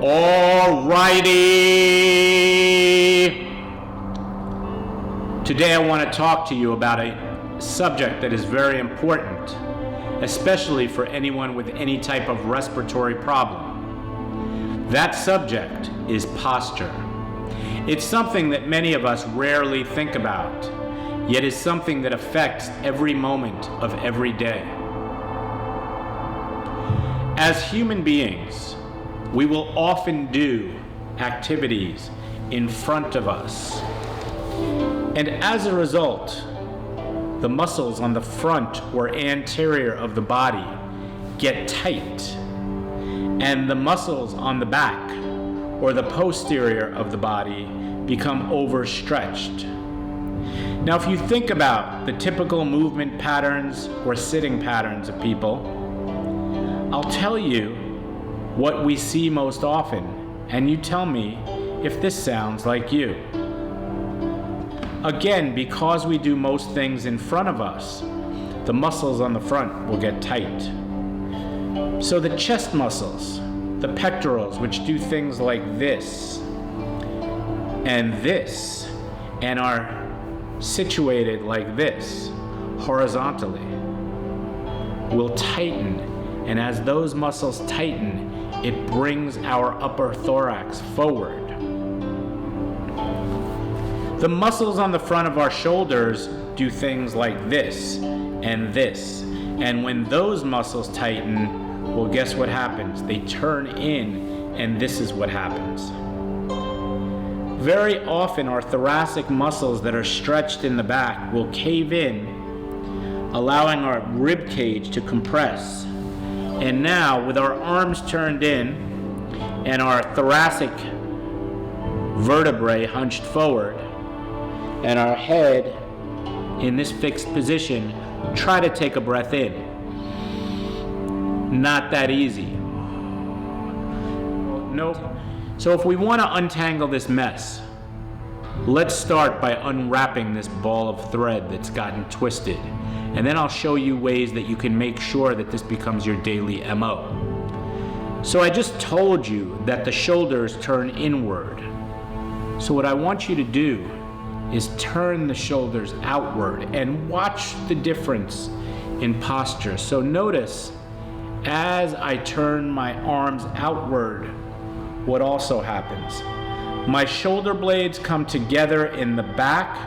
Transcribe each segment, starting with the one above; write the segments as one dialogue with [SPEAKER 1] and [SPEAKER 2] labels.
[SPEAKER 1] Alrighty. Today I want to talk to you about a subject that is very important, especially for anyone with any type of respiratory problem. That subject is posture. It's something that many of us rarely think about, yet is something that affects every moment of every day. As human beings, we will often do activities in front of us. And as a result, the muscles on the front or anterior of the body get tight, and the muscles on the back or the posterior of the body become overstretched. Now, if you think about the typical movement patterns or sitting patterns of people, I'll tell you what we see most often, and you tell me if this sounds like you. Again, because we do most things in front of us, the muscles on the front will get tight. So the chest muscles, the pectorals, which do things like this, and are situated like this, horizontally, will tighten. And as those muscles tighten, it brings our upper thorax forward. The muscles on the front of our shoulders do things like this. And when those muscles tighten, well, guess what happens? They turn in, and this is what happens. Very often, our thoracic muscles that are stretched in the back will cave in, allowing our rib cage to compress. And now, with our arms turned in and our thoracic vertebrae hunched forward and our head in this fixed position, try to take a breath in. Not that easy. Nope. So if we want to untangle this mess, let's start by unwrapping this ball of thread that's gotten twisted. And then I'll show you ways that you can make sure that this becomes your daily MO. So I just told you that the shoulders turn inward. So what I want you to do is turn the shoulders outward and watch the difference in posture. So notice, as I turn my arms outward, what also happens. My shoulder blades come together in the back,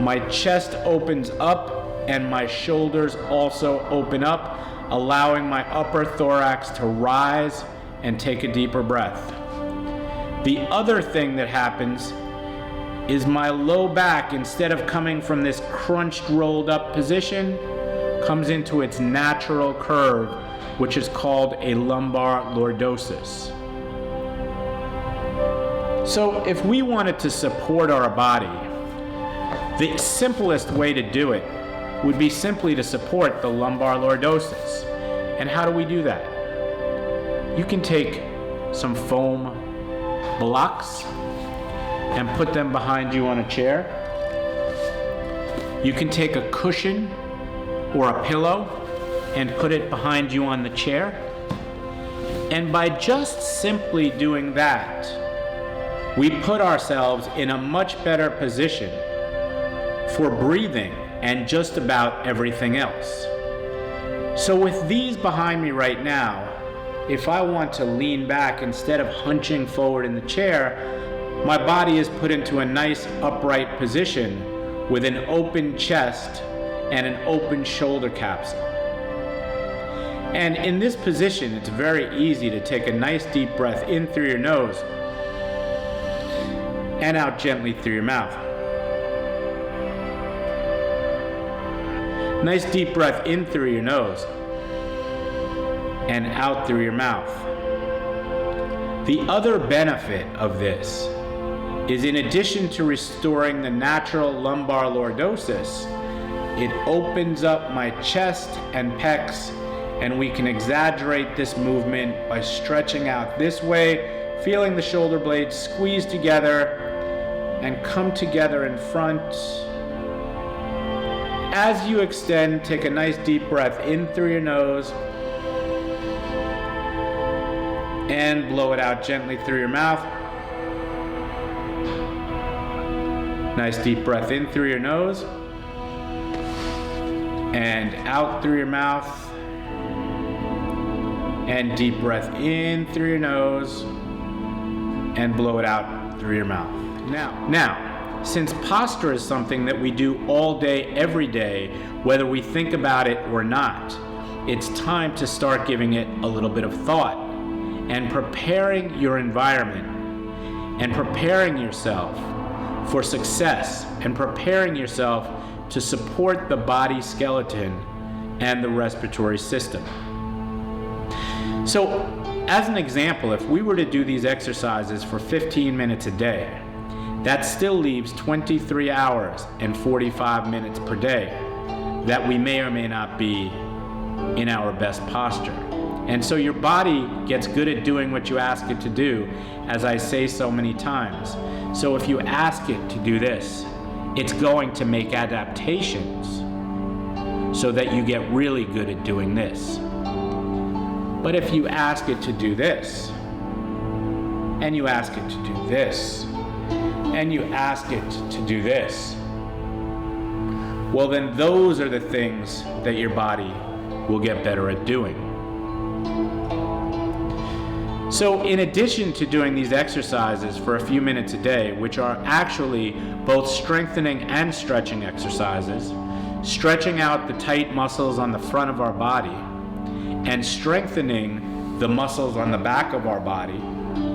[SPEAKER 1] my chest opens up, and my shoulders also open up, allowing my upper thorax to rise and take a deeper breath. The other thing that happens is my low back, instead of coming from this crunched, rolled up position, comes into its natural curve, which is called a lumbar lordosis. So if we wanted to support our body, the simplest way to do it would be simply to support the lumbar lordosis. And how do we do that? You can take some foam blocks and put them behind you on a chair. You can take a cushion or a pillow and put it behind you on the chair. And by just simply doing that, we put ourselves in a much better position for breathing and just about everything else. So with these behind me right now, if I want to lean back instead of hunching forward in the chair, my body is put into a nice upright position with an open chest and an open shoulder capsule. And in this position, it's very easy to take a nice deep breath in through your nose and out gently through your mouth. Nice deep breath in through your nose and out through your mouth. The other benefit of this is, in addition to restoring the natural lumbar lordosis, it opens up my chest and pecs, and we can exaggerate this movement by stretching out this way, feeling the shoulder blades squeeze together and come together in front. As you extend, take a nice deep breath in through your nose and blow it out gently through your mouth. Nice deep breath in through your nose and out through your mouth, and deep breath in through your nose and blow it out through your mouth. Now, since posture is something that we do all day, every day, whether we think about it or not, it's time to start giving it a little bit of thought and preparing your environment and preparing yourself for success and preparing yourself to support the body skeleton and the respiratory system. So, as an example, if we were to do these exercises for 15 minutes a day, that still leaves 23 hours and 45 minutes per day that we may or may not be in our best posture. And so your body gets good at doing what you ask it to do, as I say so many times. So if you ask it to do this, it's going to make adaptations so that you get really good at doing this. But if you ask it to do this, and you ask it to do this, and you ask it to do this, well then those are the things that your body will get better at doing. So in addition to doing these exercises for a few minutes a day, which are actually both strengthening and stretching exercises, stretching out the tight muscles on the front of our body, and strengthening the muscles on the back of our body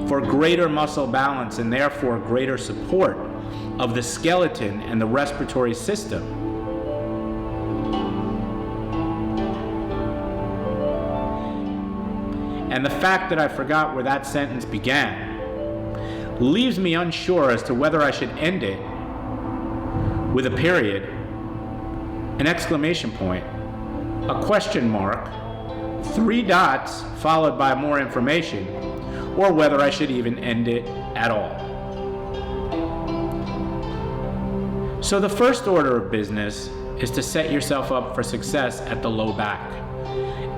[SPEAKER 1] for greater muscle balance and therefore greater support of the skeleton and the respiratory system. And the fact that I forgot where that sentence began leaves me unsure as to whether I should end it with a period, an exclamation point, a question mark, 3 dots followed by more information, or whether I should even end it at all. So the first order of business is to set yourself up for success at the low back.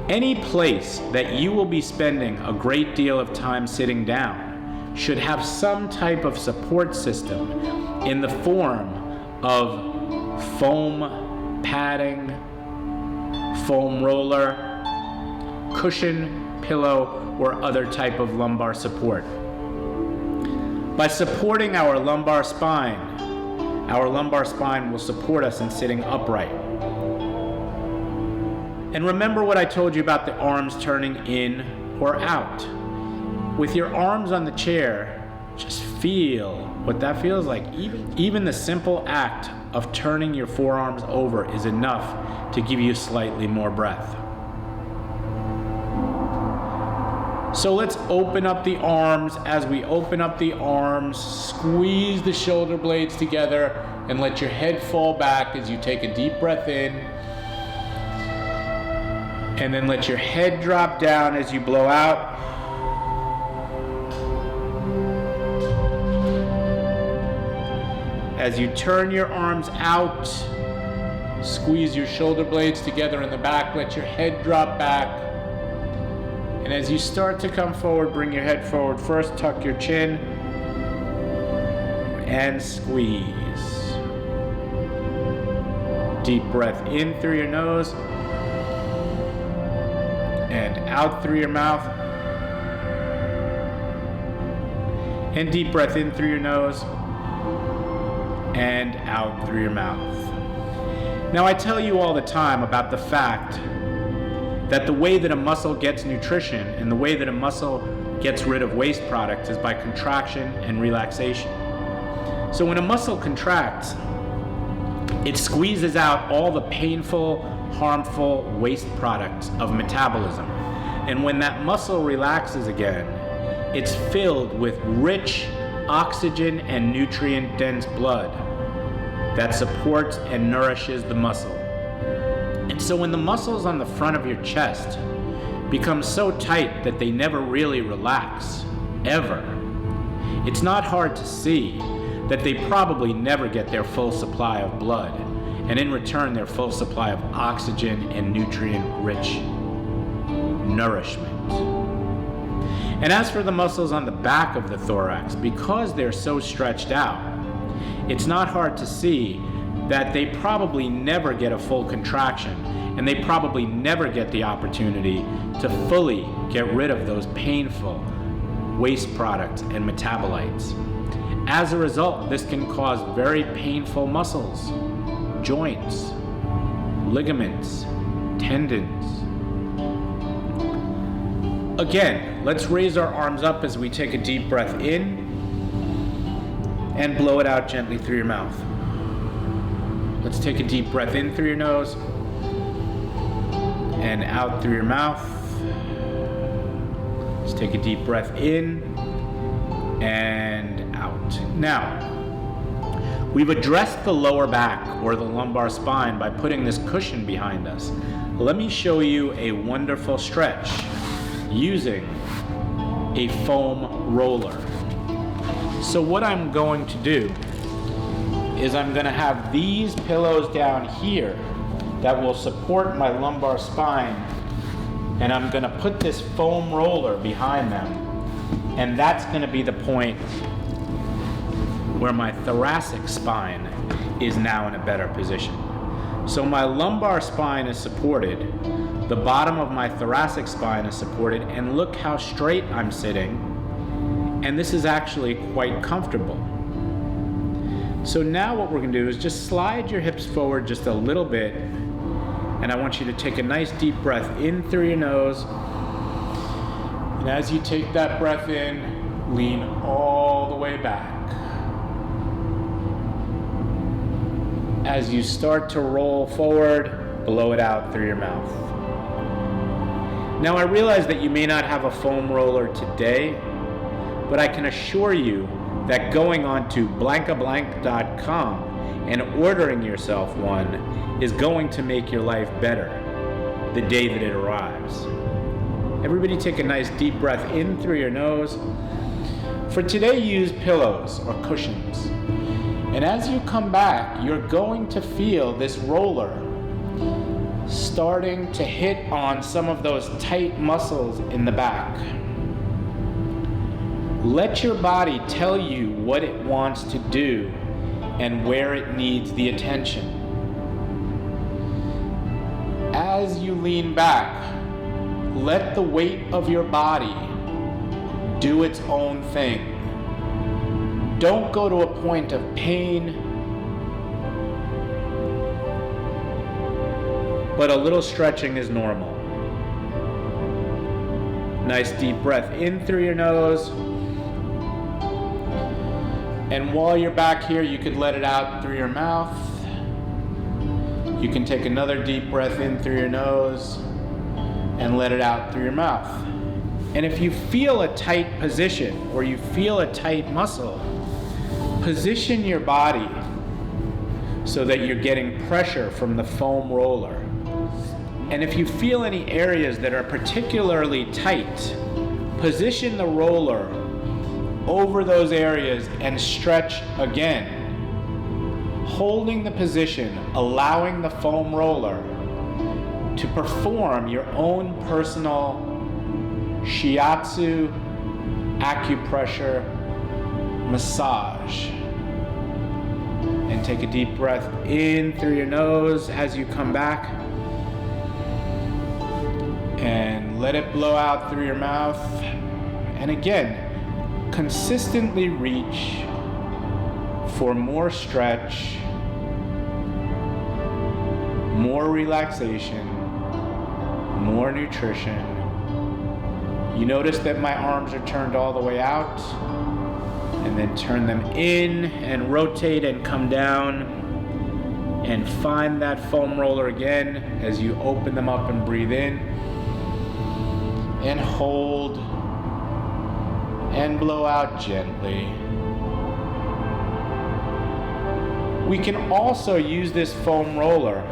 [SPEAKER 1] Any place that you will be spending a great deal of time sitting down should have some type of support system in the form of foam padding, foam roller, cushion, pillow, or other type of lumbar support. By supporting our lumbar spine will support us in sitting upright. And remember what I told you about the arms turning in or out. With your arms on the chair, just feel what that feels like. Even the simple act of turning your forearms over is enough to give you slightly more breath. So let's open up the arms. As we open up the arms, squeeze the shoulder blades together and let your head fall back as you take a deep breath in. And then let your head drop down as you blow out. As you turn your arms out, squeeze your shoulder blades together in the back, let your head drop back. And as you start to come forward, bring your head forward. First, tuck your chin and squeeze. Deep breath in through your nose and out through your mouth. And deep breath in through your nose and out through your mouth. Now, I tell you all the time about the fact that the way that a muscle gets nutrition and the way that a muscle gets rid of waste products is by contraction and relaxation. So when a muscle contracts, it squeezes out all the painful, harmful waste products of metabolism. And when that muscle relaxes again, it's filled with rich oxygen and nutrient-dense blood that supports and nourishes the muscle. And so when the muscles on the front of your chest become so tight that they never really relax, ever, it's not hard to see that they probably never get their full supply of blood, and in return their full supply of oxygen and nutrient-rich nourishment. And as for the muscles on the back of the thorax, because they're so stretched out, it's not hard to see that they probably never get a full contraction, and they probably never get the opportunity to fully get rid of those painful waste products and metabolites. As a result, this can cause very painful muscles, joints, ligaments, tendons. Again, let's raise our arms up as we take a deep breath in and blow it out gently through your mouth. Let's take a deep breath in through your nose and out through your mouth. Let's take a deep breath in and out. Now, we've addressed the lower back or the lumbar spine by putting this cushion behind us. Let me show you a wonderful stretch using a foam roller. So what I'm going to do is I'm going to have these pillows down here that will support my lumbar spine, and I'm going to put this foam roller behind them, and that's going to be the point where my thoracic spine is now in a better position. So my lumbar spine is supported, the bottom of my thoracic spine is supported, and look how straight I'm sitting, and this is actually quite comfortable. So now what we're going to do is just slide your hips forward just a little bit, and I want you to take a nice deep breath in through your nose, and as you take that breath in, lean all the way back. As you start to roll forward, blow it out through your mouth. Now I realize that you may not have a foam roller today, but I can assure you that going on to blankablank.com and ordering yourself one is going to make your life better the day that it arrives. Everybody take a nice deep breath in through your nose. For today, use pillows or cushions. And as you come back, you're going to feel this roller starting to hit on some of those tight muscles in the back. Let your body tell you what it wants to do and where it needs the attention. As you lean back, let the weight of your body do its own thing. Don't go to a point of pain, but a little stretching is normal. Nice deep breath in through your nose. And while you're back here, you could let it out through your mouth. You can take another deep breath in through your nose and let it out through your mouth. And if you feel a tight position or you feel a tight muscle, position your body so that you're getting pressure from the foam roller. And if you feel any areas that are particularly tight, position the roller over those areas and stretch again, holding the position, allowing the foam roller to perform your own personal shiatsu acupressure massage. And take a deep breath in through your nose as you come back, and let it blow out through your mouth. And again, consistently reach for more stretch, more relaxation, more nutrition. You notice that my arms are turned all the way out, and then turn them in and rotate and come down, and find that foam roller again as you open them up and breathe in, and hold and blow out gently. We can also use this foam roller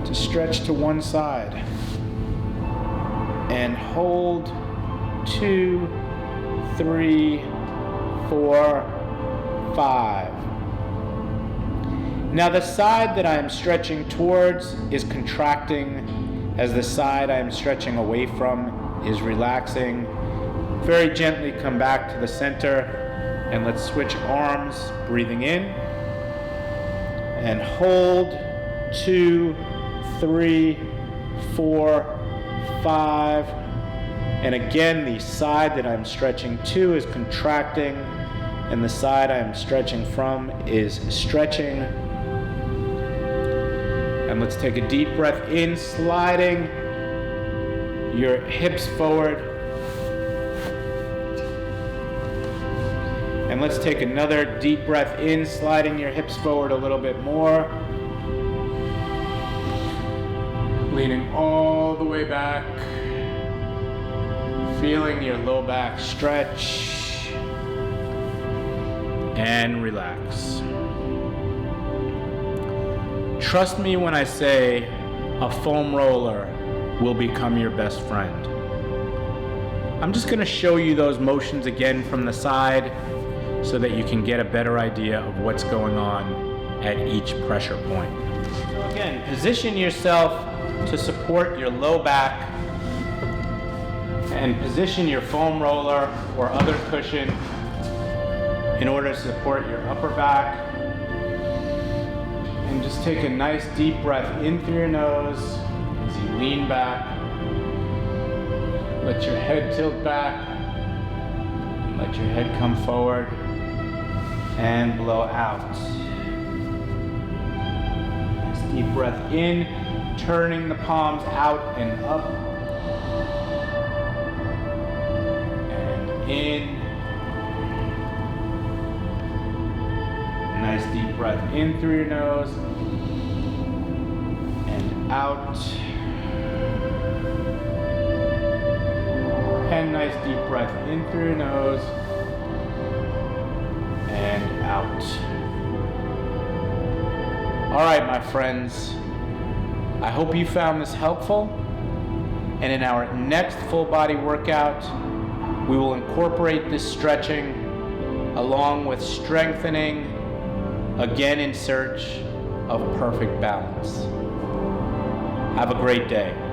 [SPEAKER 1] to stretch to one side and hold 2, 3, 4, 5. Now the side that I am stretching towards is contracting as the side I am stretching away from is relaxing. Very gently come back to the center, and let's switch arms, breathing in and hold. 2, 3, 4, 5. And again, the side that I'm stretching to is contracting, and the side I'm stretching from is stretching. And let's take a deep breath in, sliding your hips forward. And let's take another deep breath in, sliding your hips forward a little bit more. Leaning all the way back. Feeling your low back stretch. And relax. Trust me when I say a foam roller will become your best friend. I'm just going to show you those motions again from the side so that you can get a better idea of what's going on at each pressure point. So again, position yourself to support your low back and position your foam roller or other cushion in order to support your upper back. And just take a nice deep breath in through your nose as you lean back. Let your head tilt back. And let your head come forward and blow out. Nice deep breath in, turning the palms out and up. And in. Nice deep breath in through your nose and out. And nice deep breath in through your nose and out. All right, my friends, I hope you found this helpful. And in our next full body workout, we will incorporate this stretching along with strengthening, again in search of perfect balance. Have a great day.